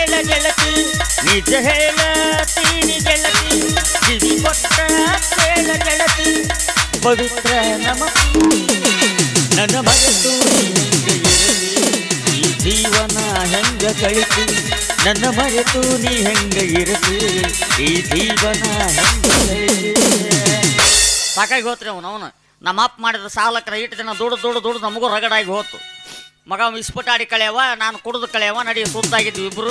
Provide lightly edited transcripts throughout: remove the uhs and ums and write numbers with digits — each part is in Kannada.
ಕೇಳ ಗೆಳತಿ ನಿಜ ಹೇಳತೀನಿ ಗೆಳತಿ ಕಿವಿ ಕೊಟ್ಟ ಕೇಳ ಗೆಳತಿ ಪವಿತ್ರ ನಮ ನನ್ನ ಮರೆತು ಈ ಜೀವನ ಹೆಂಗ ಕಳಿತು ನನ್ನ ಮರೆತು ನೀ ಹೆಂಗ ಇರತಿ ಈ ಜೀವನ ಹೆಂಗ ಸಾಕಾಗಿ ಹೋತ್ರಿ ಅವನು ನಮ್ಮ ಅಪ್ಪ ಮಾಡಿದ ಸಾಲಕ್ಕೆ ಇಟ್ಟು ದಿನ ದುಡ್ಡು ನಮಗೂ ರಗಡಾಗಿ ಹೋತು ಮಗ ಇಸ್ಪಟಾಡಿ ಕಳೆಯವ ನಾನು ಕುಡಿದು ಕಳೆಯವ ನಡಿ ಸುದ್ದಾಗಿದ್ವಿ ಇಬ್ಬರು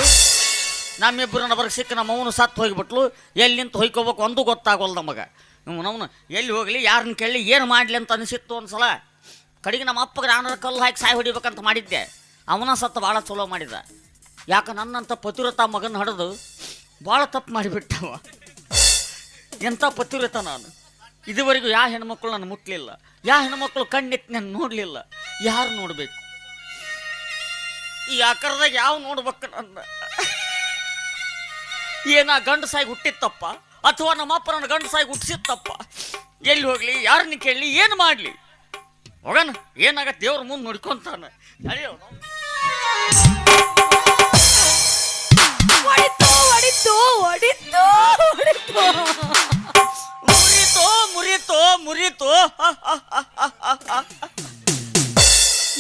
ನಮ್ಮಿಬ್ಬರು ನಬರ್ಗೆ ಸಿಕ್ಕ ನಮ್ಮ ಅವನು ಸತ್ತು ಹೋಗಿಬಿಟ್ಲು ಎಲ್ಲಿ ನಿಂತು ಹೊಯ್ಕೋಬೇಕು ಒಂದು ಗೊತ್ತಾಗೋಲ್ಲ ನಮಗೆ ನಮ್ಮನು ಎಲ್ಲಿ ಹೋಗಲಿ ಯಾರನ್ನ ಕೇಳಿ ಏನು ಮಾಡಲಿ ಅಂತ ಅನಿಸಿತ್ತು ಒಂದು ಸಲ ಕಡೆಗೆ ನಮ್ಮ ಅಪ್ಪಗೆ ನಾನು ಕಲ್ಲು ಹಾಕಿ ಸಾಯಿ ಹೊಡಿಬೇಕಂತ ಮಾಡಿದ್ದೆ ಅವನ ಸತ್ತು ಭಾಳ ಚಲೋ ಮಾಡಿದ ಯಾಕೆ ನನ್ನಂಥ ಪತಿವ್ರತ ಮಗನ ಹಡಿದು ಭಾಳ ತಪ್ಪು ಮಾಡಿಬಿಟ್ಟವ ಎಂಥ ಪತಿವ್ರತ ನಾನು ಇದುವರೆಗೂ ಯಾವ ಹೆಣ್ಮಕ್ಳು ನಾನು ಮುಟ್ಲಿಲ್ಲ ಯಾವ ಹೆಣ್ಮಕ್ಳು ಕಣ್ಣೆತ್ತಿ ನಾನು ನೋಡಲಿಲ್ಲ ಯಾರು ನೋಡಬೇಕು ಈ ಆಕಾರದಾಗ ಯಾವ ನೋಡ್ಬೇಕು ನನ್ನ ಏನ ಗಂಡಸಾಗಿ ಹುಟ್ಟಿತ್ತಪ್ಪ ಅಥವಾ ನಮ್ಮಪ್ಪ ನನ್ನ ಗಂಡಸಾಗಿ ಹುಟ್ಟಿಸಿತ್ತಪ್ಪ ಎಲ್ಲಿ ಹೋಗ್ಲಿ ಯಾರನ್ನ ಕೇಳಲಿ ಏನು ಮಾಡಲಿ ಹೋಗಣ ಏನಾಗತ್ತೆ ದೇವ್ರ ಮುಂದೆ ನೋಡ್ಕೊಂತಾನೆ ಮುರಿತು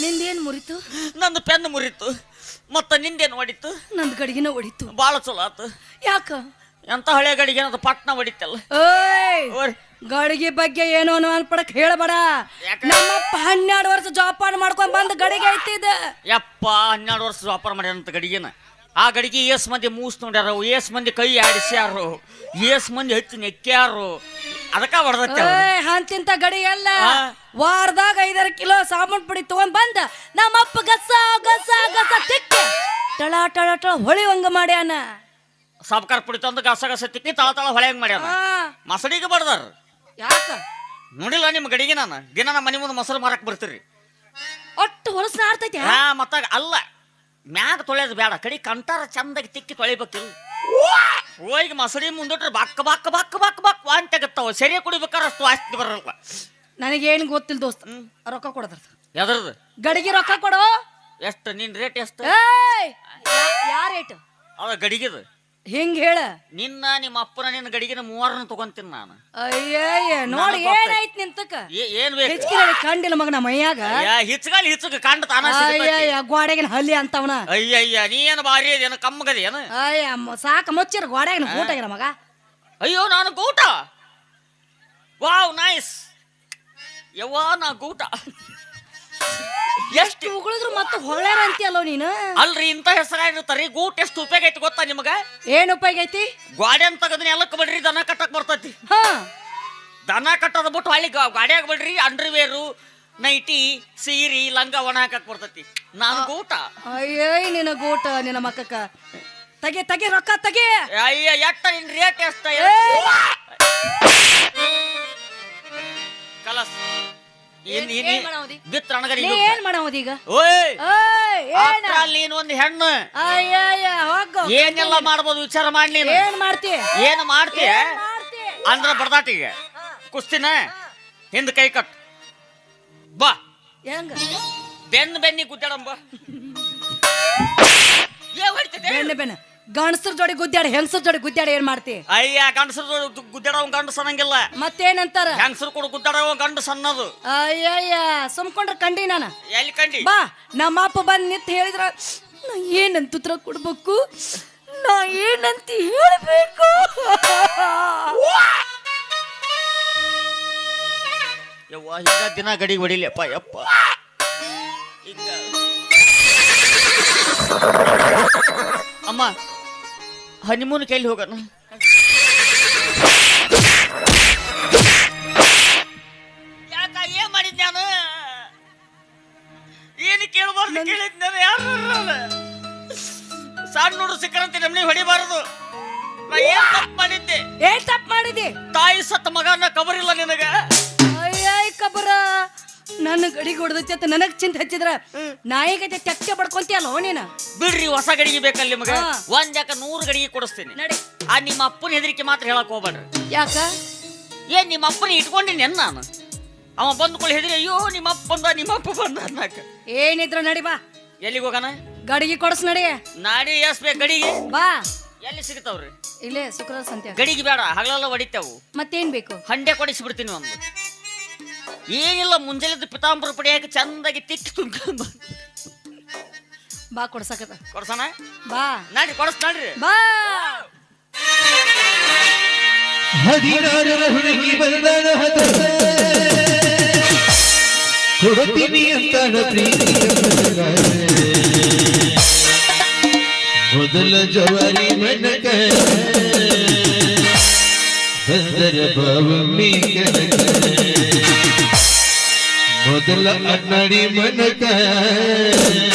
ನಿಂದೇನ್ ಮುರಿತು? ನಂದು ಪೆನ್ ಮುರಿತು. ಮತ್ತ ನಿಂದೇನು ಹೊಡಿತು? ನಂದು ಗಡಿಗೆನ ಹೊಡಿತು. ಬಾಳ ಚಲೋ ಆತು. ಯಾಕ? ಎಂತ ಹಳೆ ಗಡಿಗೆ ಅನ್ನೋದು ಪಟ್ನ ಹೊಡಿತಲ್ಲ. ಗಡಿಗೆ ಬಗ್ಗೆ ಏನೋ ಅನ್ಪಡಕ್ ಹೇಳಬೇಡ. ನಮ್ಮಪ್ಪ 12 ವರ್ಷ ಜೋಪಾನ ಮಾಡ್ಕೊಂಡ್ ಬಂದ ಗಡಿಗೆ ಐತಿದ. ಯಪ್ಪ 12 ವರ್ಷ ಜೋಪಾನ ಮಾಡ್ಯಾರಂತ ಗಡಿಗೆನ. ಆ ಗಡಿಗೆ ಏಸ್ ಮಂದಿ ಮೂಸ್ ನೋಡ್ಯಾರ, ಏಸ್ ಮಂದಿ ಕೈ ಆಡಿಸ್ಯಾರು, ಏಸ್ ಮಂದಿ ಹಚ್ಚಿ ನೆಕ್ಕ್ಯಾರು. ಅದಕ್ಕ ಹೊಡೆದ ಅಂತಿಂತ ಗಡಿ ಎಲ್ಲ ವಾರದಾಗ 5 ಕಿಲೋ ಸಾಬೂನ್ ಪುಡಿ ತಗೊಂಡ್ ಬಂದ ನಮ್ಮಪ್ಪ ಗಸ ಗಸ ಗಸ ತಿಕ್ಕಿ ಟಳ ಟಳ ಟಳ ಹೊಳಿವಂಗ ಮಾಡ್ಯಾನ. ಸಾಬ್ಕಾರ ಪುಡಿ ತಂದು ಗಸ ಗಸ ತಿಕ್ಕಿ ತಳ ತಳ ಹೊಳೆಯಂಗ ಮಾಡ್ಯಾನ. ಮಸಡಿಗೆ ಬಡ್ದಾರ. ಯಾಕ ನೋಡಿಲ್ಲ ನಿಮ್ಮ ಗಡಿಗೆ? ನಾನು ದಿನ ನಮ್ಮ ಮನೆ ಮುಂದೆ ಮೊಸರು ಮಾರಕ್ ಬರ್ತೀರಿ. ಒಟ್ಟು ಹೊಲಸ ಆಡ್ತೈತಿ. ಮತ್ತ ಅಲ್ಲ ಮ್ಯಾಗ ತೊಳೆಯೋದು ಬೇಡ, ಕಡಿ ಕಂಟಾರ ಚಂದಾಗಿ ತಿಕ್ಕಿ ತೊಳಿಬೇಕಿಲ್ಲ. ಹೋಗಿ ಮಸಡಿ ಮುಂದಿಟ್ರೆ ಬಕ್ಕ ಬಕ್ಕ ಬಕ್ಕ ಬಕ್ಕ ಬಕ್ ವಾಂತಿ ಆಗತ್ತಾವ. ಸರಿಯ ಕುಡಿಬೇಕಾದ್ರೆ ಅಷ್ಟು ವಾಸ್ತಿ ಬರಲ್ಲ. ನನಗೇನು ಗೊತ್ತಿಲ್ಲ ದೋಸ್ತ. ರೊಕ್ಕ ಕೊಡದ್ರ ಎದ್ರದ್ದು ಗಡಿಗೆ ರೊಕ್ಕ ಕೊಡು. ಎಷ್ಟು ನಿನ್ ರೇಟ್ ಎಷ್ಟು? ಯಾ ರೇಟ್ ಅದ ಗಡಿಗೆದು ಹಿಂಗ ಹೇಳ. ನಿನ್ನ ನಿಮ್ಮ ಅಪ್ಪನ ನಿನ್ನ ಗಡಿಗೆನ 3 ತಗೊಂತೀನಿ ನಾನು. ಅಯ್ಯ ನೋಡಿ ಏನಾಯ್ತು ನಿಂತಕ್ಕ? ಏನ್ ಬೇಕು? ಹೆಚ್ಚಿಗೆ ಕಂಡಿಲ್ಲ ಮಗನ ಮೈಯಾಗ. ಹಿಚ್ಗಾಲಿ ಹಿಚ್ಚಗ ಕಂಡ ತಾನ ಗೋಡೆಗಿನ ಹಲ್ಲಿ ಅಂತವನ. ಅಯ್ಯಯ್ಯ ನೀ ಏನು ಬಾರಿ ಅದೇನು ಕಮ್ಮಗದೇನು? ಅಯ್ಯ ಸಾಕ ಮುಚ್ಚಿರ ಗೋಡೆಗಿನ ಗೂಟಾಗಿನ ಮಗ. ಅಯ್ಯೋ ನಾನು ಗೂಟ. Wow nice. ಯವ್ವಾ ನಾ ಗೂಟ. ಎಷ್ಟು ಉಗುಳಿದ್ರು ಮತ್ತೆ ಹೊಳ್ಯಾರ ಅಂತೀಯಲ್ಲ ನೀನು. ಅಲ್ರಿ ಇಂತ ಹೆಸರಾಗಿರ್ತಾರಿ. ಗೂಟ್ ಎಷ್ಟು ಉಪಯೋಗ ಐತಿ ಗೊತ್ತಾ ನಿಮಗ? ಏನ್ ಉಪಯೋಗ ಐತಿ? ಗಾಡಿ ಅಂತ ತಗದ್ನಿ ಎಲ್ಲಕ್ಕ ಬಿಡ್ರಿ, ದನ ಕಟ್ಟಕ್ ಬರ್ತೈತಿ. ದನ ಕಟ್ಟೋದ್ ಬಿಟ್ಟು ಹಳ್ಳಿ ಗಾಡಿಯಾಗ ಬಿಡ್ರಿ, ಅಂಡರ್ವೇರು ನೈಟಿ ಸೀರಿ ಲಂಗ ಒಣ ಹಾಕಕ್ ಬರ್ತೈತಿ. ನಾನು ಗೂಟ. ಅಯ್ಯೋ ನಿನ್ನ ಗೂಟ ನಿನ್ನ ಮಕ್ಕಕ್ಕ. ತಗೆ ತಗೆ ರೊಕ್ಕ ತಗೆ. ಅಯ್ಯ ಎಷ್ಟ ನಿನ್ ರೇಟ್ ಎಷ್ಟ? ಕಲಸ್ ಏನ್ ಮಾಡೋದೀಗ? ನೀನ್ ಒಂದು ಹೆಣ್ಣು ಹೋಗ ಏನೆಲ್ಲ ಮಾಡ್ಬೋದು ವಿಚಾರ ಮಾಡಿ. ಏನ್ ಮಾಡ್ತಿ? ಏನು ಮಾಡ್ತೀಯ ಅಂದ್ರ ಬಡದಾಟಿಗೆ ಕುಸ್ತಿನ ಹಿಂದ ಕೈ ಕಟ್ ಬಾ. ಹೆಂಗ ಬೆನ್ನಿ ಗುದ್ದಾಡಂಬ. ಬೆನ್ನ ಬೆನ್ನ ಗಂಡಸರ ಜೋಡಿ ಗುದ್ದಾಡಿ ಹೆಂಗಸರ ಜೋಡಿ ಗುದ್ದಾಡಿ ಏನ್ ಮಾಡ್ತಿ? ಅಯ್ಯ ಗಂಡಸರ ಜೋಡಿ ಗುದ್ದಾಡವ ಗಂಡಸ ಅನ್ನಂಗಿಲ್ಲ. ಮತ್ತೇನಂತಾರ? ಹೆಂಗಸರು ಕೂಡ ಗುದ್ದಾಡವ ಗಂಡಸ ಅನ್ನೋದು. ಅಯ್ಯಯ್ಯ ಸುಮ್ಕೊಂಡ್ರ ಕಂಡಿ ನಾನು. ಎಲ್ಲಿ ಕಂಡಿ? ಬಾ ನಮ್ಮ ಅಪ್ಪ ಬಂದ್ ನಿಂತ ಹೇಳಿದ್ರ ನಾ ಏನಂತ ಉತ್ತರ ಕೊಡ್ಬೇಕು, ನಾ ಏನಂತ ಹೇಳ್ಬೇಕು? ಯವ್ವ ಹಿಂಗ ದಿನ ಗಡಿ ಹೊಡಿಲಿಯಪ್ಪ ಯಪ್ಪ. ಹಿಂಗ ಅಮ್ಮ ಹನಿಮೂನ್ ಕೈಲಿ ಹೋಗೋಣ. ಯಾಕ ಏನ್ ಮಾಡಿದ್ ನಾನು? ಏನು ಕೇಳಬಾರ್ದು ಕೇಳಿದ್ ನಾನು. ಯಾರು ಸಣ್ಣ ನೋಡು ಸಿಕ್ಕರಂತೆ ನಮ್ನಿ ಹೊಡಿಬಾರದು. ನಾ ಏನ್ ತಪ್ಪು ಮಾಡಿದ್ದೆ? ಏನ್ ತಪ್ಪು ಮಾಡಿದ್ದೆ? ತಾಯಿ ಸತ್ತ ಮಗನ ಕಬರಿಲ್ಲ ನಿನಗ? ಅಯ್ಯ ಕಬರ ನನ್ನ ಗಡಿಗೆ ಹೊಡೆದೈತೆ ನನಗ್ ಚಿಂತ ಹಚ್ಚಿದ್ರ ನಾಯಿಗೈತೆ ತೆಕ್ಕೆ ಬಡ್ಕೊಂತೀಯಲ್ಲ ನೀನು. ಬಿಡ್ರಿ ಹೊಸ ಗಡಿಗೆ ಬೇಕಲ್ಲ ನಿಮಗ. ಒಂದ್ ಯಾಕ 100 ಗಡಿಗೆ ಕೊಡಿಸ್ತೀನಿ. ಆ ನಿಮ್ಮ ಅಪ್ಪನ ಹೆದರಿಕೆ ಮಾತ್ರ ಹೇಳಕ್ ಹೋಗ್ಬೇಡ್ರಿ. ಯಾಕ? ಏನ್ ನಿಮ್ಮ ಅಪ್ಪನ ಇಟ್ಕೊಂಡಿನಿ ನಾನು? ಅವ ಬಂದ್ಕೊಳ್ಳಿ ಹೆದರಿ ಅಯ್ಯೋ ನಿಮ್ಮ ಅಪ್ಪ ಬಂದ ನಿಮ್ಮ ಅಪ್ಪ ಬಂದ ಅನ್ನಕ. ಏನಿದ್ರ ನಡಿ ಬಾ. ಎಲ್ಲಿಗೆ ಹೋಗೋಣ? ಗಡಿಗೆ ಕೊಡಸ್ ನಡಿ. ನಾಡಿ ಎಸ್ ಬೇಕು ಗಡಿಗೆ? ಬಾ. ಎಲ್ಲಿ ಸಿಗ್ತಾವ್ರಿ? ಇಲ್ಲೇ ಶುಕ್ರವಾರ ಸಂತೆ. ಗಡಿಗೆ ಬೇಡ, ಹಗಲೆಲ್ಲ ಹೊಡಿತಾವು. ಮತ್ತೇನ್ ಬೇಕು? ಹಂಡೆ ಕೊಡಿಸ್ಬಿಡ್ತೀನಿ ಒಂದು. ಏನಿಲ್ಲ, ಮುಂಜಾನೆ ಪಿತಾಂಬರ ಪುಡಿ ಹಾಕಿ ಚಂದಾಗಿ ತಿಕ್ಕಿ ತುಂಬ್ಕೊಂಡು ಬಾ ಕೊಡ್ಸಕತ್ತ. ಕೊಡ್ಸಣ? ಬಾ ನಾಡಿ ಕೊಡಸ್ ನಾಡ್ರಿ. ಬಾ. 16ರ ಹುಡುಗಿ ಬಂದನ ಕೊಡುತ್ತೀನಿ ಅಂತಾನ ಪ್ರೀತಿಯ ಮೊದಲ ಜವಾರಿ ಮನಕ ಬಂದರ ಬಾವಮ್ಮಿ ಕನಕ ಮೊದಲ ಅಣ್ಣಡಿ ಮನಕ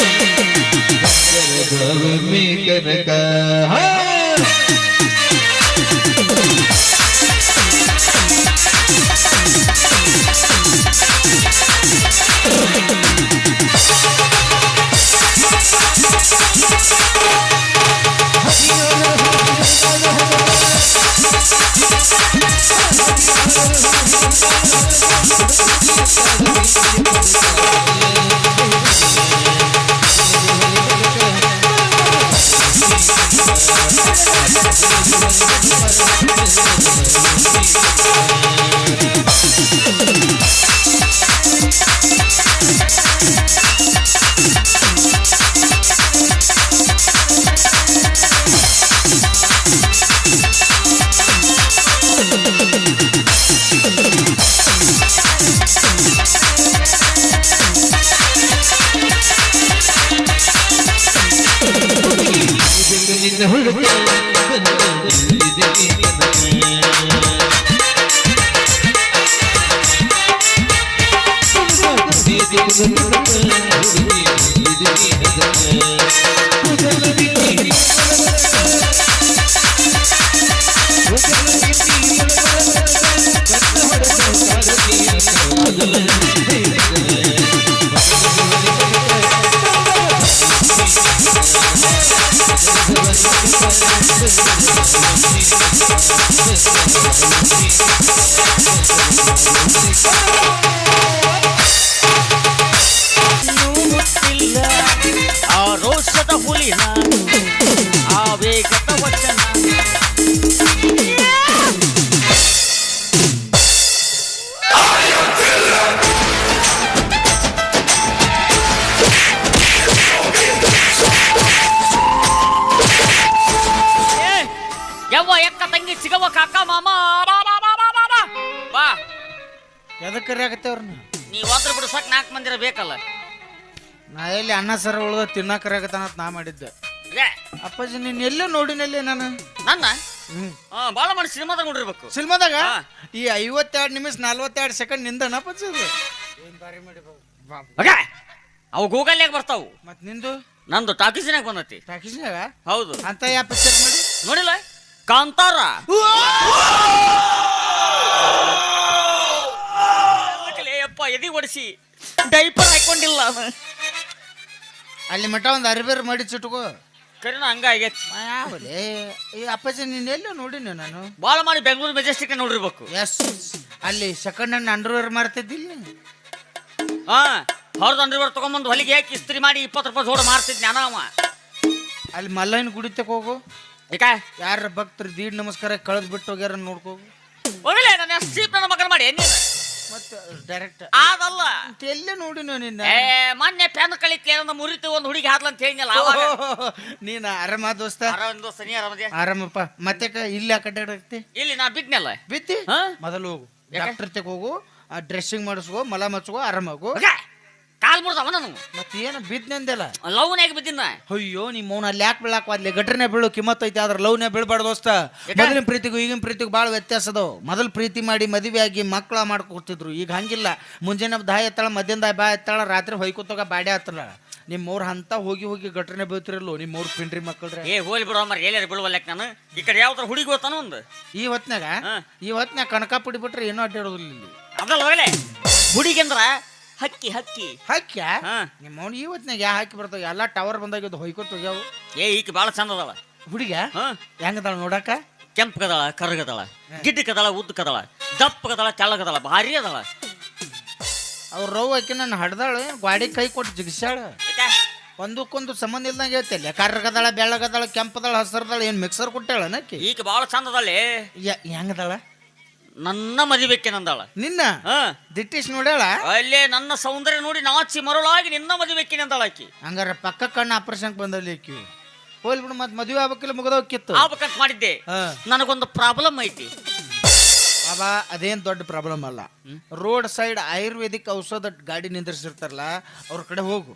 ಬಂದರ ಬಾವಮ್ಮಿ ಕನಕ. ರೋಷದ ಹುಲಿನ ಆ ವೇಗದ ವಚನ. ಯವ್ವ ಎಕ್ಕ ತಂಗಿ ಸಿಗವ ಕಾಕ ಮಾಮ ಬಾ. ಎದಕ್ಕೆ ಕರಿಯಾಕತ್ತೇವ್ರನ್ನ? ನೀವ್ ಒದ್ರ ಬಿಡ್ಸಕ್ 4 ಮಂದಿರ ಬೇಕಲ್ಲ. ನಾ ಎಲ್ಲಿ ಅನ್ನ ಸರ ಉಳ್ದ ತಿನ್ನಾಕ ಕರಿಯಾಕತ್ತಾನ ಅಂತ ನಾ ಮಾಡಿದ್ದೆ. ಅಪ್ಪಾಜಿ ನೀನ್ ಎಲ್ಲೂ ನೋಡಿನಲ್ಲಿ ನಾನು ನನ್ನ ಬಾಳ ಮಾಡಿ ಸಿನಿಮಾದಾಗ ನೋಡಿರ್ಬೇಕು. ಸಿನಿಮಾದಾಗ ಈ 52 ನಿಮಿಷ 42 ಸೆಕೆಂಡ್ ನಿಂದನ ಅಪ್ಪಾಜಿ ಅದು ಏನ್ ಬಾರಿ ಮಾಡಿ ಅವು ಗೂಗಲ್ಯಾಗ ಬರ್ತಾವು. ಮತ್ ನಿಂದು ನಂದು ಟಾಕೀಸಿನಾಗ ಬಂದತಿ. ಟಾಕೀಸ್ನಾಗ? ಹೌದು. ಅಂತ ಯಾವ ಪಿಕ್ಚರ್ ಮಾಡಿ ನೋಡಿಲ್ಲ? ಕಾಂತಾರ. ಅಪ್ಪ ಎದಿ ಓಡಿಸಿ ಡೈಪರ್ ಹಾಕೊಂಡಿಲ್ಲ. ಅಲ್ಲಿ ಮಠ ಒಂದು ಅರಿಬೇರು ಮಾಡಿ ಚಿಟ್ಕೋ. ಕರಿನ ಹಂಗ ಆಗೈತಿ. ಯಾವಲೇ ಈ ಅಪ್ಪಾಜಿ ನೀನ್ ಎಲ್ಲೂ ನೋಡಿನಿ ನಾನು. ಬಾಳ ಮಾಡಿ ಬೆಂಗಳೂರು ಮೆಜೆಸ್ಟಿಕ್ ನೋಡಿರ್ಬೇಕು. ಎಸ್ ಅಲ್ಲಿ ಸೆಕೆಂಡ್ ಹ್ಯಾಂಡ್ ಅಂಡರ್ವೇರ್ ಮಾರ್ತಿದ್ದಿಲ್ಲ? ಹಾ, ಹೊರದು ಅಂಡರ್ವೇರ್ ತಗೊಂಬಂದು ಹೊಲಿಗೆ ಹಾಕಿ ಇಸ್ತ್ರಿ ಮಾಡಿ 20 ರೂಪಾಯಿ ಜೋಡ ಮಾರ್ತಿದ್ನಿ ಅನಾವ. ಅಲ್ಲಿ ಮಲ್ಲಯ್ಯನ ಗುಡಿ ತಕ ಹೋಗು. ಯಾಕ ಯಾರ ಭಕ್ತರು ದೀಡ್ ನಮಸ್ಕಾರ ಕಳೆದ್ ಬಿಟ್ಟು ಹೋಗ್ಯಾರ ನೋಡ್ಕೋ. ಹೋಗಲೇ ನಾನು ಸೀಪ್ ನನ್ನ ಮಗನ ಮಾಡಿ ನೀನು ಮತ್ತೆ ಡೈರೆಕ್ಟ್ ಅದಲ್ಲ. ಎಲ್ಲೇ ನೋಡಿ ನಿನ್ನ ಮೊನ್ನೆ ಪೆನ್ ಕಳಿತ್ಲೆ ಒಂದು ಮುರಿತು ಒಂದು ಹುಡುಗಿ ಹಾದ್ಲ ಅಂತ ಹೇಳಿದ್ನಲ್ಲ ಅವಾಗ. ನೀನ ಆರಾಮ ದೋಸ್ತ? ದೋಸ್ತ ನೀ ಆರಾಮದ್ಯಾ? ಆರಾಮಪ್ಪ. ಮತ್ತೆ ಇಲ್ಲಿ ಆ ಕಡೆ ಇಲ್ಲಿ ನಾ ಬಿದ್ನಲ್ಲ. ಬಿತ್ತಿ ಮೊದಲು ಹೋಗು, ಡಾಕ್ಟರ್ ತೆಗ ಹೋಗು, ಡ್ರೆಸ್ಸಿಂಗ್ ಮಾಡಿಸ್ಕೋ, ಮಲ ಮಚ್ಕೋ, ಆರಾಮಾಗು. ಕಾಲ್ ಮುರ್ದವ ನಾನು. ಮತ್ತೆ ಏನ ಬಿದ್ನಂದೆಲ್ಲ? ಲವ್ನ್ಯಾಗ ಬಿದ್ದಿನ. ಅಯ್ಯೋ ನಿಮ್ಮ ಮೌನ ಅಲ್ಲಿ ಯಾಕೆ ಬೀಳಾಕ್ವಾದ್ಲಿ? ಗಟ್ರನೇ ಬೀಳು ಕಿಮ್ಮತ್ ಐತಿ, ಆದ್ರೆ ಲವ್ನೇ ಬೀಳ್ಬಾರ್ದು ದೋಸ್ತ. ಮೊದಲಿನ ಪ್ರೀತಿಗೂ ಈಗಿನ ಪ್ರೀತಿಗೂ ಭಾಳ ವ್ಯತ್ಯಾಸ ಅದಾವ. ಮೊದಲು ಪ್ರೀತಿ ಮಾಡಿ ಮದುವೆ ಆಗಿ ಮಕ್ಕಳ ಮಾಡ್ಕೊಡ್ತಿದ್ರು. ಈಗ ಹಂಗಿಲ್ಲ. ಮುಂಜಾನೆ ದಾಯ ಎತ್ತಾಳ, ಮಧ್ಯಾಹ್ನ ಬಾ ಎತ್ತಾಳ, ರಾತ್ರಿ ಹೊಯ್ಕೋತಾಗ ಬಾಡೆ ಹತ್ತಲ್ಲ. ನಿಮ್ಮವ್ರ ಅಂತ ಹೋಗಿ ಹೋಗಿ ಗಟ್ರನೇ ಬೀಳ್ತಿರಲ್ಲೋ ನಿಮ್ಮವ್ರ ಪಿಂಡ್ರಿ ಮಕ್ಕಳ್ರೆ. ಹೋಲಿ ಬಿಡೋ ಮರ ಎಲ್ಲಾರು ಬೀಳುವಲ್ಲಕ್ ನಾನು. ಈ ಕಡೆ ಯಾವ್ದಾರ ಹುಡುಗಿ ಹೋತಾನ ಒಂದು. ಈ ಹೊತ್ನ್ಯಾಗ ಕನಕ ಪುಡಿ ಬಿಟ್ರೆ ಏನೂ ಅಡ್ಡಾಡೋದಿಲ್ಲ ಇಲ್ಲಿ. ಅದಲ್ಲ ಹೋಗಲೇ ಹುಡುಗಿ ಅಂದ್ರ ಹಕ್ಕಿ ಹಕ್ಕಿ ಹಾಕ್ಯ ನಿಮ್ಮ ಅವ್ನು ಈ ಹೊತ್ನಾಗ ಯಾ ಹಾಕಿ ಬರ್ತಾವ ಎಲ್ಲ ಟವರ್ ಬಂದಾಗಿದ್ದು ಹೊಯ್ಕೊತ ಹೋಗ್ಯಾವು. ಈಕಿ ಭಾಳ ಚಂದ ಅದಾಳ ಹುಡುಗ. ಹೆಂಗದಾಳ ನೋಡಾಕ? ಕೆಂಪಗದಾಳ, ಕರ್ಗದಾಳ, ಗಿಡ್ಡಕದಾಳ, ಉದ್ದಕದಾಳ, ದಪ್ಪಗದಾಳ, ತೆಳ್ಳಗದಾಳ, ಭಾರಿ ಅದಾಳ. ಅವ್ರ ರವ್ ಹಾಕಿ ನನ್ನ ಹಡ್ದಾಳ ಗಾಡಿ ಕೈ ಕೊಟ್ಟು ಜಿಗಿಸ್ಯಾಳ. ಒಂದಕ್ಕೊಂದು ಸಂಬಂಧ ಇಲ್ದಂಗೆ ಹೇಳ್ತಿಲ್ಲ ಕರ್ರಗದಾಳ ಬೆಳ್ಳಗದಾಳ ಕೆಂಪದಾಳ ಹಸರದಾಳ ಏನು ಮಿಕ್ಸರ್ ಕೊಟ್ಟಾಳ ನಕ್ಕಿ ಈಗ ಭಾಳ ಚಂದದಲ್ಲಿ ಹೆಂಗದಾಳ ನನ್ನ ಮದಿಬೇಕೇನಂದಾಳ ನಿನ್ನ ಹಾ ದಿಟ್ಟಿಸ್ ನೋಡ್ಯಾಳ ಅಲ್ಲೇ ನನ್ನ ಸೌಂದರ್ಯ ನೋಡಿ ನಾಚಿ ಮರಳಾಗಿ ನಿನ್ನ ಮದಿಬೇಕೇನಂದಾಳ ಆಕಿ ಹಂಗಾರ ಪಕ್ಕ ಕಣ್ಣು ಆಪರೇಷನ್ ಬಂದಲ್ಲಿ ಆಕಿ ಹೋಲ್ ಬಿಡು ಮತ್ತೆ ಮದುವೆ ಆಗ್ಬೇಕಿಲ್ಲ ಮುಗದೋಕಿತ್ತು ಆಗ್ಬೇಕಂತ ಮಾಡಿದ್ದೆ ಹಾ ನನಗೊಂದು ಪ್ರಾಬ್ಲಮ್ ಐತಿ ಬಾಬಾ ಅದೇನ್ ದೊಡ್ಡ ಪ್ರಾಬ್ಲಮ್ ಅಲ್ಲ ರೋಡ್ ಸೈಡ್ ಆಯುರ್ವೇದಿಕ್ ಔಷಧ ಗಾಡಿ ನಿಂದ್ರಿಸಿರ್ತಾರಲ್ಲ ಅವ್ರ ಕಡೆ ಹೋಗು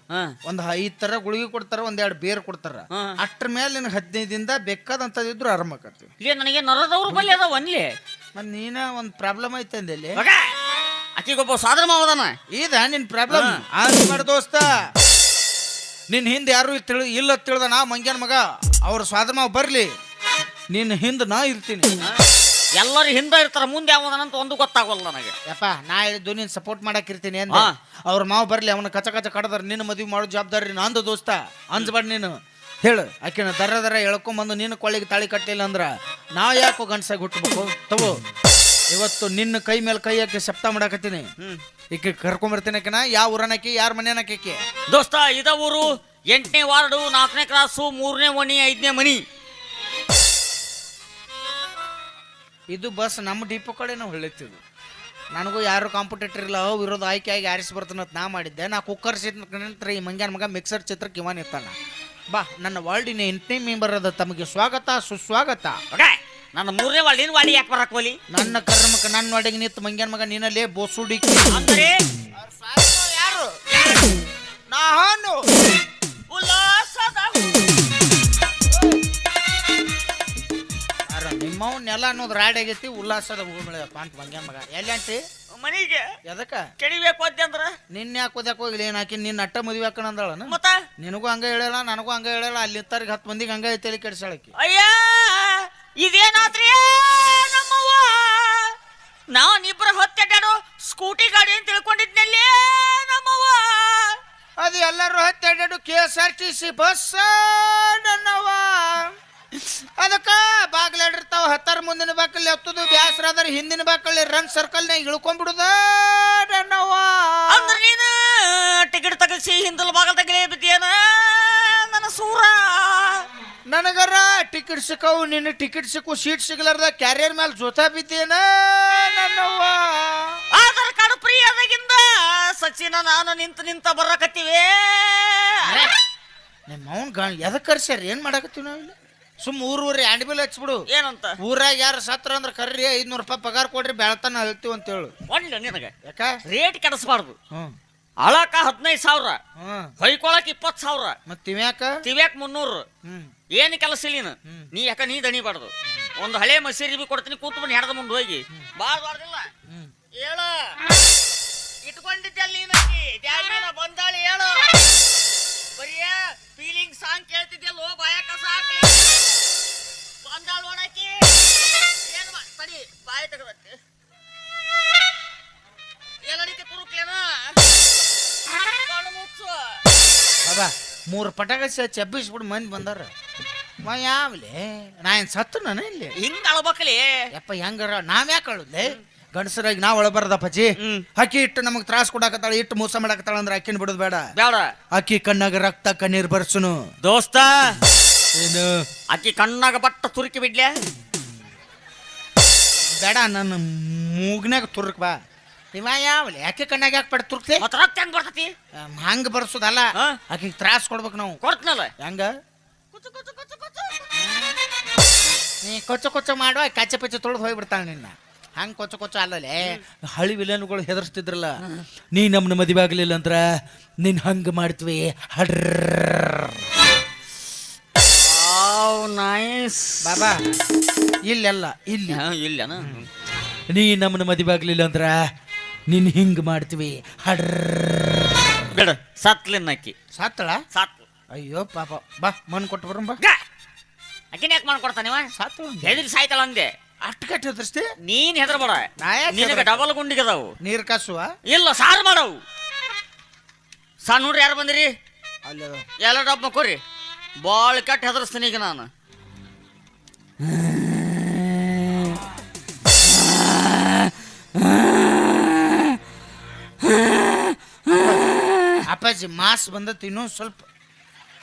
ಒಂದ್ 5 ತರ ಗುಳಿಗೆ ಕೊಡ್ತಾರ 1-2 ಬೇರ್ ಕೊಡ್ತಾರ ಅಷ್ಟ್ರ ಮೇಲೆ ನಿನಗೆ 15 ದಿನದ ಬೇಕಾದಂತದಿದ್ರು ಆರಾಮಾಕತಿ ಇಲ್ಲಿ ನನಗೆ ನರದವ್ರ ಬಲ್ಲಿ ಅದ ಒನ್ಲಿ ಮತ್ ನೀನ ಒಂದ್ ಪ್ರಾಬ್ಲಮ್ ಐತೆ ಅಂದಲ್ಲಿ ಆಕಿಗೊಬ್ಬ ಸಾಧನ ಮಾವದಾನ ಇದ ನಿನ್ ಪ್ರಾಬ್ಲಮ್ ಮಾಡ ದೋಸ್ತ ನಿನ್ ಹಿಂದೆ ಯಾರು ಇಲ್ಲ ತಿಳಿದ ನಾ ಮಂಗ್ಯಾನ ಮಗ ಅವ್ರ ಸ್ವಾದ ಮಾವ ಬರ್ಲಿ ನಿನ್ ಹಿಂದ್ ನಾ ಇರ್ತೀನಿ ಎಲ್ಲರೂ ಹಿಂದೆ ಇರ್ತಾರ ಮುಂದೆ ಯಾವದನಂತ ಒಂದು ಗೊತ್ತಾಗಲ್ಲ ನನಗೆ ಯಪ್ಪ ನಾ ಹೇಳಿದ್ದು ನೀನ್ ಸಪೋರ್ಟ್ ಮಾಡಕ್ ಇರ್ತೀನಿ ಅಂದ ಅವ್ರ ಮಾವ ಬರ್ಲಿ ಅವನ ಕಚ ಕಡದಾರ ನಿನ್ನ ಮದುವೆ ಮಾಡೋ ಜವಾಬ್ದಾರಿ ನಂದು ದೋಸ್ತ ಅಂಜಬಾರ್ದು ನೀನು ಹೇಳು ಆಕಿನ ದರ ಎಳ್ಕೊಂಬಂದು ನೀನು ಕೊಳ್ಳಿಗೆ ತಾಳಿ ಕಟ್ಟಿಲ್ಲ ಅಂದ್ರ ನಾ ಯಾಕೋ ಗಂಡಸಾಗಿ ಹುಟ್ಟಬೇಕು ತಗೋ ಇವತ್ತು ನಿನ್ನ ಕೈ ಮೇಲೆ ಕೈ ಹಾಕಿ ಸಪ್ತ ಮಾಡಾಕತ್ತೀನಿ ಈಕೆ ಕರ್ಕೊಂಬರ್ತೀನಿ ಆಕಿನ ಯಾವ ಊರನಕಿ ಯಾರ ಮನೆಯನಕ್ಕೆ ದೋಸ್ತ ಇದ ಊರು 8ನೇ ವಾರ್ಡು 4ನೇ ಕ್ರಾಸು 3ನೇ ಮನಿ 5ನೇ ಮನಿ ಇದು ಬಸ್ ನಮ್ಮ ಡಿಪೋ ಕಡೆ ನಾವು ಹೇಳಿತ್ತಿದ್ದು ನನಗೂ ಯಾರು ಕಾಂಪಿಟೇಟರ್ ಇಲ್ಲ ವಿರೋಧ ಆಯ್ಕೆಯಾಗಿ ಆರಿಸಿ ಬರ್ತಾನಂತ ನಾ ಮಾಡಿದ್ದೆ ನಾ ಕುಕ್ಕರ್ ನಂತರ ಈ ಮಂಗ್ಯಾನ ಮಗ ಮಿಕ್ಸರ್ ಚಿತ್ರಕ್ಕೆ ಇವನ್ ಇರ್ತಾನ ಬಾ ನನ್ನ ವಾರ್ಡಿನ 8ನೇ ಮೆಂಬರ್ ಅದ ತಮಗೆ ಸ್ವಾಗತ ಸುಸ್ವಾಗತ ನನ್ನ 3ನೇ ವಾರ್ಡಿನ ವಾಡಿ ಯಾಕೆ ಬರಕ್ ಹೋಲಿ ನನ್ನ ಕರ್ಮಕ್ಕೆ ನನ್ನ ವಾಡಿಗೆ ನಿಂತು ಮಂಗ್ಯಾನ ಮಗ ನೀನಲ್ಲೇ ಬೋಸುಡಿ ಅಂದ್ರೆ ಯಾರು ನಾನು ಉಲ್ಲಾಸದ ನಿಮ್ಮವ್ ನೆಲ ಅನ್ನೋದು ರಾಡ್ ಆಗೈತಿ ಉಲ್ಲಾಸದ ಹೂಮಿಳಪ್ಪ ಅಂತ ಮಂಗ್ಯಾನ ಮಗ ಎಲ್ಲಿ ಅಂಟಿ ಮನಿಗೆ ಎದಕ್ಕ ಕೆಡಿಬೇಕು ಅಂದ್ರ ನಿನ್ನೆ ಹಾಕೋದ್ಯಾಕ ಹೋಗಿಲ್ಲ ಏನ್ ಹಾಕಿ ನಿನ್ನ ಅಟ್ಟ ಮದುವೆ ಹಾಕೋಣ ಅಂದಳನ ಮತ್ತ ನಿನಗೂ ಹಂಗ ಹೇಳಲ್ಲ ನನಗೂ ಹಂಗ ಹೇಳಲ್ಲ ಅಲ್ಲಿ ಇರ್ತಾರಿಗೆ 10 ಮಂದಿಗೆ ಹಂಗ ಐತಿ ಕೆಡ್ಸಾಳಕಿ ಅಯ್ಯ ಇದೇನಾದ್ರಿ ನಮ್ಮವ್ವ ನಾನಿಬ್ರು ಹೊತ್ತಡ್ಯಾಡು ಸ್ಕೂಟಿ ಗಾಡಿ ಅಂತ ತಿಳ್ಕೊಂಡಿದ್ನಲ್ಲಿ ನಮ್ಮವ್ವ ಅದು ಎಲ್ಲರೂ ಹತ್ತೆರಡು KSRTC ಬಸ್ ನನ್ನವ ಅದಕ್ಕ ಬಾಗ್ಲಾಡಿರ್ತಾವ 10 ಮುಂದಿನ ಬಾಕಲ್ಲಿ ಹತ್ತದು ಬ್ಯಾಸರ ಆದ್ರೆ ಹಿಂದಿನ ಬಾಕಲ್ಲಿ ರನ್ ಸರ್ಕಲ್ನಾಗ ಇಳ್ಕೊಂಡ್ಬಿಡುದ ನನ್ನವ ಅಂದ್ರೆ ನೀನು ಟಿಕೆಟ್ ತಗಸಿ ಹಿಂದಲ ಬಾಗಲ್ ತಗಲೇ ಬಿದ್ದೀಯನ ನನ್ನ ಸೂರ ನನಗರ ಟಿಕೆಟ್ ಸಿಕ್ಕವು ನಿನ್ನ ಟಿಕೆಟ್ ಸಿಕ್ಕು ಸೀಟ್ ಸಿಗ್ಲಾರ್ದ ಕ್ಯಾರಿಯರ್ ಮೇಲೆ ಜೋತಾ ಬಿದ್ದೇನ ನನ್ನವ್ವ ಆಧಾರ್ ಕಾರ್ಡ್ ಫ್ರೀ ಆದಾಗಿಂದ ಸಚಿನ ನಾನು ನಿಂತ ಬರಕತ್ತೀವಿ ನಿಮ್ಮ ಅವ್ನ ಎದಕ್ಕೆ ಕರ್ಸ್ಯಾರ ಏನ್ ಮಾಡಕತ್ತೀವಿ ನಾವು ಇಲ್ಲಿ ಊರೂರಿ ಆಂಡ್ ಬಿಲ್ ಹಚ್ಬಿಡು ಏನಂತ ಊರಾಗ ಯಾರು ಸತ್ರ ಅಂದ್ರೆ ಕರ್ರಿ 500 ರೂಪಾಯಿ ಪಗಾರ ಕೊಡ್ರಿ ಬೆಳತನ ಹೇಳ್ತೀವಿ ಅಂತ ಹೇಳು ಒಳ್ಳೆ ನಿನಗೆ ಯಾಕ ರೇಟ್ ಕೆಡಿಸ್ಬಾರ್ದು ಅಳಕ 15,000 ಹೊಯ್ಕೊಳಕ್ 20,000 ಮತ್ ತಿವ್ಯಾಕ ತಿವ್ಯಾಕ್ 300 ಏನ್ ಕೆಲಸ ಇಲ್ಲ ನೀ ಯಾಕ ನೀ ದಣಿಬಾರ್ದು ಒಂದು ಹಳೆ ಮಸೀರಿ ಬಿ ಕೊಡ್ತೀನಿ ಕೂತು ಬಂದು ಹೆಣದ ಮುಂದೆ ಹೋಗಿ ಬಾರ್ದಿಲ್ಲ ಹೇಳು ಇಟ್ಕೊಂಡಿದ್ದಲ್ಲಿ ಬಂದಾಳಿ ಹೇಳು ಬರಿಯ ಫೀಲಿಂಗ್ ಸಾಂಗ್ ಕೇಳ್ತಿದ್ಯಲ್ಲೋ ಬಾಯಕ ಸಾಕ್ಲಿ ಬಂದಾಳ ನೋಡಕಿ ಏನ್ ತಡಿ ಬಾಯ ತೆಗದತ್ತೆ ಎಲ್ಲಡಿಕೆ ತುರುಕ್ಲೇನ ಮುಚ್ಚು ಬಾಬಾ 3 ಪಟಾಕ ಚಬ್ಬಿಸ್ಬಿಡು ಮಂದಿ ಬಂದಾರ ಯಾವ್ಲೆ ನಾ ಏನ್ ಸತ್ತು ನಾನು ಇಲ್ಲಿ ಹಿಂಗ ಅಳ್ಬೇಕಲಿ ಯಪ್ಪ ಹೆಂಗಾರ ನಾವ್ ಯಾಕೆ ಅಳುದ್ಲೆ ಗಂಡಸರಾಗಿ ನಾವ್ ಒಳಬಾರ್ದಪ್ಪಾಜಿ ಅಕ್ಕಿ ಇಟ್ಟು ನಮಗ್ ತ್ರಾಸ ಕೊಡಾಕತ್ತಾಳ ಇಟ್ಟು ಮೋಸ ಮಾಡಾಕತ್ತಾಳ ಅಂದ್ರೆ ಅಕ್ಕಿನ ಬಿಡೋದು ಬೇಡ ಬೇಡ ಅಕ್ಕಿ ಕಣ್ಣಾಗ ರಕ್ತ ಕಣ್ಣೀರ್ ಬರ್ಸುನು ದೋಸ್ತ ಏನು ಅಕ್ಕಿ ಕಣ್ಣಾಗ ಬಟ್ಟ ತುರುಕಿ ಬಿಡ್ಲೆ ಬೇಡ ನನ್ನ ಮೂಗ್ನಾಗ ತುರ್ಕ್ ಬಾ ಇವ ಯಾವಲೆ ಅಕ್ಕಿ ಕಣ್ಣಾಗ ಯಾಕೆ ಪಡ ತುರ್ಕ್ತಿ ಮತ್ತ ರಕ್ತ ಹೆಂಗ್ ಬರ್ತತಿ ಹಂಗ ಬರ್ಸೋದಲ್ಲ ಆಕಿಗೆ ತ್ರಾಸ ಕೊಡ್ಬೇಕು ನಾವು ಕೊಡ್ತನಲ್ಲ ಹೆಂಗ ನೀ ಕೊಚ್ಚ ಮಾಡುವ ಕಚ್ಚ ಪಚ್ಚ ತೊಳೆದು ಹೋಗ್ಬಿಡ್ತಾಳೆ ನಿನ್ನ ಹಂಗೆ ಕೊಚ್ಚ ಅಲ್ಲಲೇ ಹಳಿ ವಿಲನ್ಗಳು ಹೆದರ್ಸ್ತಿದ್ರಲ್ಲ ನೀ ನಮ್ಮನ್ನ ಮದುವೆ ಆಗಲಿಲ್ಲ ಅಂದ್ರ ನೀನ್ ಹಂಗ ಮಾಡ್ತೀವಿ ನೈಸ್ ಬಾಬಾ ಇಲ್ಲೆಲ್ಲ ಇಲ್ಲಿ ಇಲ್ಲನ ನೀ ನಮ್ಮನ್ನ ಮದುವೆ ಆಗಲಿಲ್ಲ ಅಂದ್ರ ನೀನ್ ಹಿಂಗ ಮಾಡ್ತೀವಿ ಬಿಡ ಸತ್ಲಿನ್ನಕ್ಕಿ ಸಾತ್ತಳ ಸಾತ್ಲು ಅಯ್ಯೋ ಪಾಪ ಬಾ ಮಣ್ಣು ಕೊಟ್ಟು ಬರೋಣ ಬಾ ಅಕ್ಕಿನ ಯಾಕೆ ಮಾಡ್ಕೊಡ್ತಾನಿವ ಸಾತು ಹೆದರಿ ಸಾಯ್ತಳ ಅಂದೆ ಅಷ್ಟು ಕಟ್ಟಿ ಹೆದರ್ಸ್ತಿ ನೀನ್ ಹೆದರ್ಬೇಡ ನಿನಗೆ ಡಬಲ್ ಗುಂಡಿಗದಾವು ನೀರ್ ಕಾಸುವ ಇಲ್ಲ ಸಾರು ಮಾಡವು ಸಣ್ಣ ನೋಡ್ರಿ ಯಾರು ಬಂದಿರಿ ಅಲ್ಲಿ ಎಲ್ಲ ಡಬ್ಬ ಕೊರಿ ಬಾಳ್ ಕೆಟ್ಟ ಹೆದರ್ಸ್ತೀನಿ ಈಗ ನಾನು ಅಪ್ಪಾಜಿ ಮಾಸ್ ಬಂದತ್ ಇನ್ನೂ ಸ್ವಲ್ಪ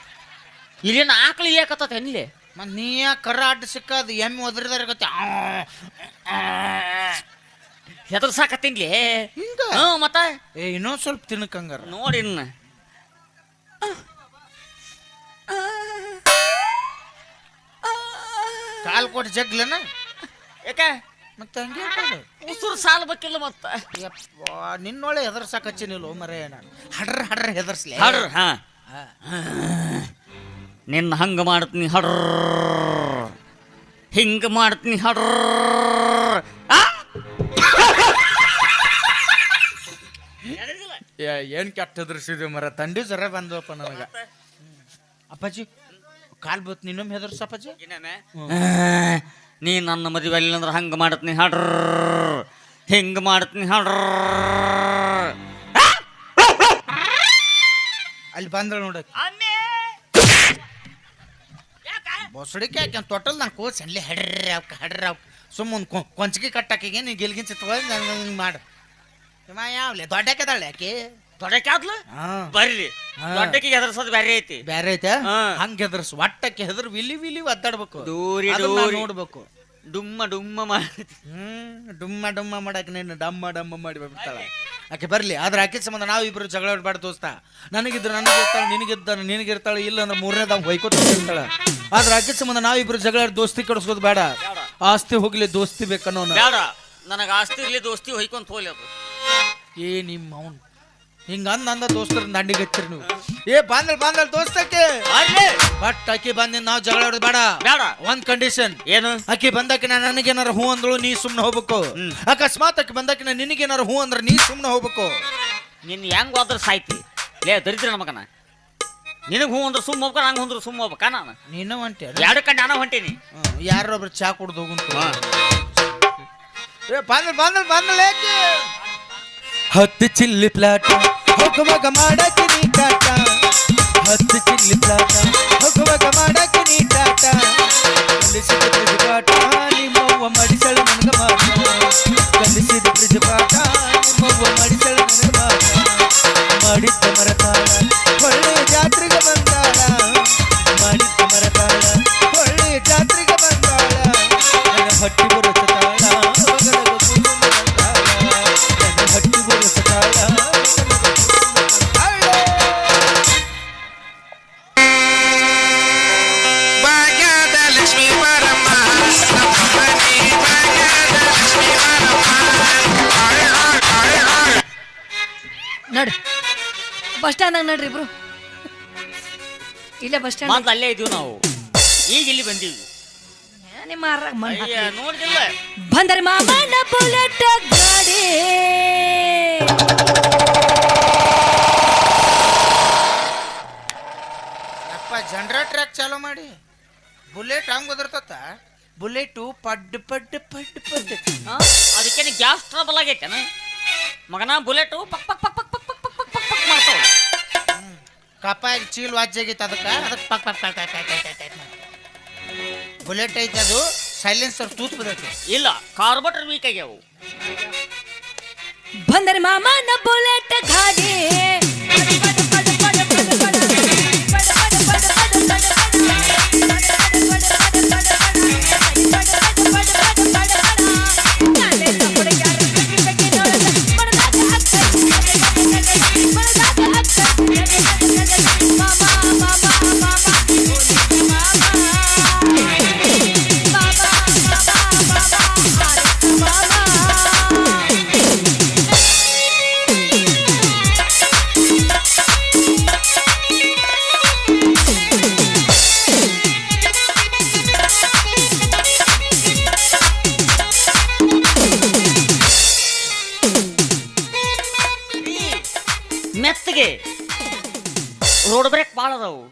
ಇಲ್ಲೇನು ಆಕಳು ಏಕತ್ತ ಎಲ್ಲಿ ಮತ್ ನೀ ಕರ ಅಡ್ಡ ಸಿಕ್ಕದು ಎಮ್ಮೆ ಒದರಿದಾರ ಗತಿ ಹೆದ್ರ ಸಾಕತ್ತಿನ್ಲಿ ಹಿಂಗ ಮತ್ತ ಇನ್ನೊಂದ್ ಸ್ವಲ್ಪ ತಿನ್ನಕಂಗಾರ ನೋಡಿ ಇನ್ನ ಕಾಲ್ ಕೊಟ್ಟು ಜಗ್ಲನ ಯಾಕ ಮತ್ತೆ ಹಂಗೆ ಉಸುರು ಸಾಲ ಬೇಕಿಲ್ಲ ಮತ್ತ ಯಪ್ಪ ನಿನ್ನೊಳೆ ಹೆದರ್ಸಾಕಚ್ಚಿನಿಲ್ಲ ಮರೇ ನಾನು ಹಡ್ರ ಹಡ್ರ ಹೆದರ್ಸ್ಲಿ ಹಡ್ರ ಹಾ ನಿನ್ನ ಹಂಗ ಮಾಡ್ತೀನಿ ಹಡ್ರ ಹಿಂಗ ಮಾಡ್ತೀನಿ ಹಡ್ರ ಏನ್ ಕೆಟ್ಟ ಹೆದರ್ಸಿದ್ವಿ ಮರ ತಂಡಿ ಜರ ಬಂದವಪ್ಪ ನನಗ ಅಪ್ಪಾಜಿ ಕಾಲ್ ಬತ್ ನಿನ್ನೊಮ್ಮೆ ಹೆದರ್ಸ ಅಪ್ಪಾಜಿ ನೀ ನನ್ನ ಮದುವೆ ಅಲ್ಲಿ ಅಂದ್ರೆ ಹಂಗ ಮಾಡತ್ನಿ ಹಡ್ರ ಹಿಂಗ ಮಾಡತ್ನಿ ಹಡ್ರ ಅಲ್ಲಿ ಬಂದಳ ನೋಡಕ್ ಬೊಸಡಿಕೆ ಹಾಕಿ ತೊಟ್ಟಲ್ ನಂಗೆ ಕೋಚ್ ಅಲ್ಲಿ ಹಡ್ರ ಸುಮ್ಮನೆ ಕೊಂಚಗಿ ಕಟ್ಟಾಕಿಗೆ ನೀ ಗಿಲ್ಗಿಂಚಿ ತಗೊಂಡು ಹಿಂಗೆ ಮಾಡು ಯಾವ್ಲೆ ದೊಡ್ಡಕ್ಕೆದಾಳೆ ಯಾಕೆ ದೊಡ್ಡಕ್ಕೆ ಆದ್ಲು ಹಾ ಬರ್ರಿ ದೊಡ್ಡಕ್ಕೆ ಹೆದರ್ಸೋದು ಬ್ಯಾರೆ ಐತಿ ಬ್ಯಾರೆ ಐತೆ ಹಾ. ಹಂಗ ಹೆದರ್ಸ್ ಒಟ್ಟಕ್ಕೆ ಹೆದ್ರ ವಿಲಿ ವಿಲಿ ಒದ್ದಾಡ್ಬೇಕು ದೂರಿ ಅದನ್ನ ನಾವ್ ದೂರಿ. ನೋಡ್ಬೇಕು ಡುಮ್ಮ ಡುಮ್ಮ ಮಾಡಿ ಡುಮ್ಮ ಡುಮ್ಮ ಮಾಡಕ್ ನೀನು ಡಮ್ಮ ಡಮ್ಮ ಮಾಡಿ ಬಿಡ್ತಾಳ ಆಕೆ ಬರ್ಲಿ ಆದ್ರೆ ಆಕೆ ಸಂಬಂಧ ನಾವು ಇಬ್ರು ಜಗಳ ಆಡ್ಬಾರ್ದು ದೋಸ್ತ ನನಗಿದ್ರು ನನಗಿರ್ತಾಳೆ ನಿನಗಿರ್ತಾಳೆ ನಿನಗಿರ್ತಾಳೆ ಇಲ್ಲ ಅಂದ್ರೆ ಮೂರನೇದಾಗ ಹೊಯ್ಕೋತ ಇರ್ತಾಳೆ ಆದ್ರೆ ಆಕೆ ಸಂಬಂಧ ನಾವಿಬ್ರು ಜಗಳ ಆಡಿ ದೋಸ್ತಿ ಕಡಿಸ್ಕೋದು ಬೇಡ ಆಸ್ತಿ ಹೋಗ್ಲಿ ದೋಸ್ತಿ ಬೇಕನ್ನೋ ಬೇಡ ನನಗೆ ಆಸ್ತಿ ಇರ್ಲಿ ದೋಸ್ತಿ ಹೊಯ್ಕೊಂತ ಹೋಗ್ಲಿ ಅದು ಏ ನಿಮ್ಮ ಅವನ್ ಹಿಂಗ ಅಂದ ದೋಸ್ತರ ದಂಡಿಗೆ ಹಚ್ಚಿರಿ ನೀವು ಏ ಬಾಂದಲ್ ದೋಸ್ತಕ್ಕೆ ಅರ್ಲಿ ಬಟ್ ಆಕಿ ಬಂದಿನ ನಾವು ಜಗಳ ಆಡೋದು ಬೇಡ ಬೇಡ ಒಂದ್ ಕಂಡೀಷನ್ ಏನು ಆಕಿ ಬಂದಾಕಿನ ನನಗೇನಾರ ಹೂ ಅಂದಳು ನೀ ಸುಮ್ನೆ ಹೋಗ್ಬೇಕು ಅಕಸ್ಮಾತ್ ಆಕಿ ಬಂದಾಕಿನ ನಿನಗೇನಾರ ಹೂ ಅಂದ್ರೆ ನೀ ಸುಮ್ನೆ ಹೋಗ್ಬೇಕು ನಿನ್ ಹೆಂಗ್ ಹೋದ್ರ ಸಾಯ್ತಿ ಲೇ ದರಿದ್ರ ಮಗನ ನಿನಗ್ ಹೂ ಅಂದ್ರೆ ಸುಮ್ಮ ಹೋಗ್ಕ ನಂಗೆ ಅಂದ್ರೆ ಸುಮ್ಮ ಹೋಗ್ಬೇಕ ನಾನು ನೀನು ಹೊಂಟೆ ಎರಡು ಕಡೆ ನಾನು ಹೊಂಟೀನಿ ಯಾರೊಬ್ರು ಚಾ ಕುಡ್ದು ಹೋಗುಂತ ಬಾಂದಲ್ ಯಾಕೆ ಹತ್ತು ಚಿಲ್ಲಿ ಪ್ಲಾಟ ಹೋಗುವಾಗ ಮಾಡಕ್ಕೆ ನೀ ಟಾಟ ಹತ್ತು ಚಿಲ್ಲಿ ಪ್ಲಾಟ ಹೋಗುವಾಗ ಮಾಡಕ್ಕೆ ನೀ ಟಾಟ ಕಲಿಸಿದ ಪ್ರಜಪಾಠ ನಿಮ್ಮವ್ವ ಮಡಿಸಳ ನನಗ ಮಾಟ ಕಲಿಸಿದ ಪ್ರಜಪಾಠ ನಿಮ್ಮವ್ವ ಮಡಿಸಳ ನನಗ ಮಾಟ ಮಾಡಿದ್ದ ಮರತಾಳ ಒಳ್ಳೆ ಜಾತ್ರೆಗೆ ಬಂದಾಳ ಮಾಡಿದ್ದ ಮರತಾಳ ಒಳ್ಳೆ ಜಾತ್ರೆಗೆ ಬಂದಾಳ ನನ್ನ ಹೊಟ್ಟಿ ಬರುತ್ತಾಳ ಹಟ್ಟಿ ಬರುತ್ತಾಳ ಭಾಗ್ಯದ ಲಕ್ಷ್ಮೀ ಬರಮ್ಮ ನಡ್ರಿ ಬಸ್ ಸ್ಟ್ಯಾಂಡ್ ನಡ್ರಿ ಇಬ್ರು ಇಲ್ಲೇ ಬಸ್ ಸ್ಟ್ಯಾಂಡ್ ಮೊದ್ಲು ಅಲ್ಲೇ ಇದೀವಿ ನಾವು ಈಗ ಇಲ್ಲಿ ಬಂದೀವಿ ನಿಮ್ಮ ಅರ್ರಾಗ್ ಮಣ್ಣ್ ಹಾಕ್ಲಿ. ಅಯ್ಯ, ನೋಡಿದಿಲ್ಲ ಬಂದರಿ ಮಾಮನ ಬುಲೆಟ್ ಗಾಡಿ ಅಪ್ಪ ಜನರೇಟರ್ ಯಾಕೆ ಚಾಲೂ ಮಾಡಿ ಬುಲೆಟ್ ಹಂಗ್ ಓದಿರ್ತತ ಬುಲೆಟು ಪಡ್ ಪಡ್ ಪಡ್ ಪಡ್ ಅದಕ್ಕೇನು ಗ್ಯಾಸ್ ಟ್ರಬಲ್ ಆಗೈತೇನ ಮಗನ ಬುಲೆಟು ಪಕ್ ಪಕ್ ಪಕ್ ಪಕ್ ಪಕ್ ಪಕ್ ಪಕ್ ಪಕ್ ಪಕ್ ಮಾಡ್ತಾವ ಕಪ್ಪಾಗಿ ಚೀಲ್ ವಾಜ್ಯಾಗೈತೆ ಅದಕ್ಕೆ ಪಕ್ ಪಕ್ ಪಕ್ ಪಕ್ ಪಕ್ ಪಕ್ ಪಕ್ ಬುಲೆಟ್ ಐತೆ ಅದು ಸೈಲೆನ್ಸರ್ ತೂತ್ ಬದೈತೆ ಇಲ್ಲ ಕಾರ್ಬೋಟರ್ ವೀಕ್ ಆಗ್ಯಾವು ಬಂದರಿ ಮಾಮನ ಬುಲೆಟ್ ಗಾಡಿ ಮೆತ್ತಗೆ ರೋಡ್ ಬ್ರೇಕ್ ಭಾಳ ಅದಾವು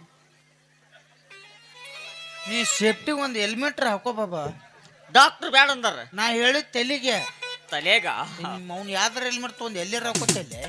ನೀ ಸೇಫ್ಟಿಗೆ ಒಂದು ಹೆಲ್ಮೆಟ್ ಹಾಕೋ ಬಾಬಾ ಡಾಕ್ಟರ್ ಬ್ಯಾಡ ಅಂದಾರ ನಾ ಹೇಳಿದ ತೆಲಿಗೆ ತಲೆಗ ಅವ್ನು ಯಾವ್ದಾರ ಹೆಲ್ಮೆಟ್ ತೊಗೊಂಡು ಎಲ್ಲಾರ ಹಾಕೋತಲ್ಲಿ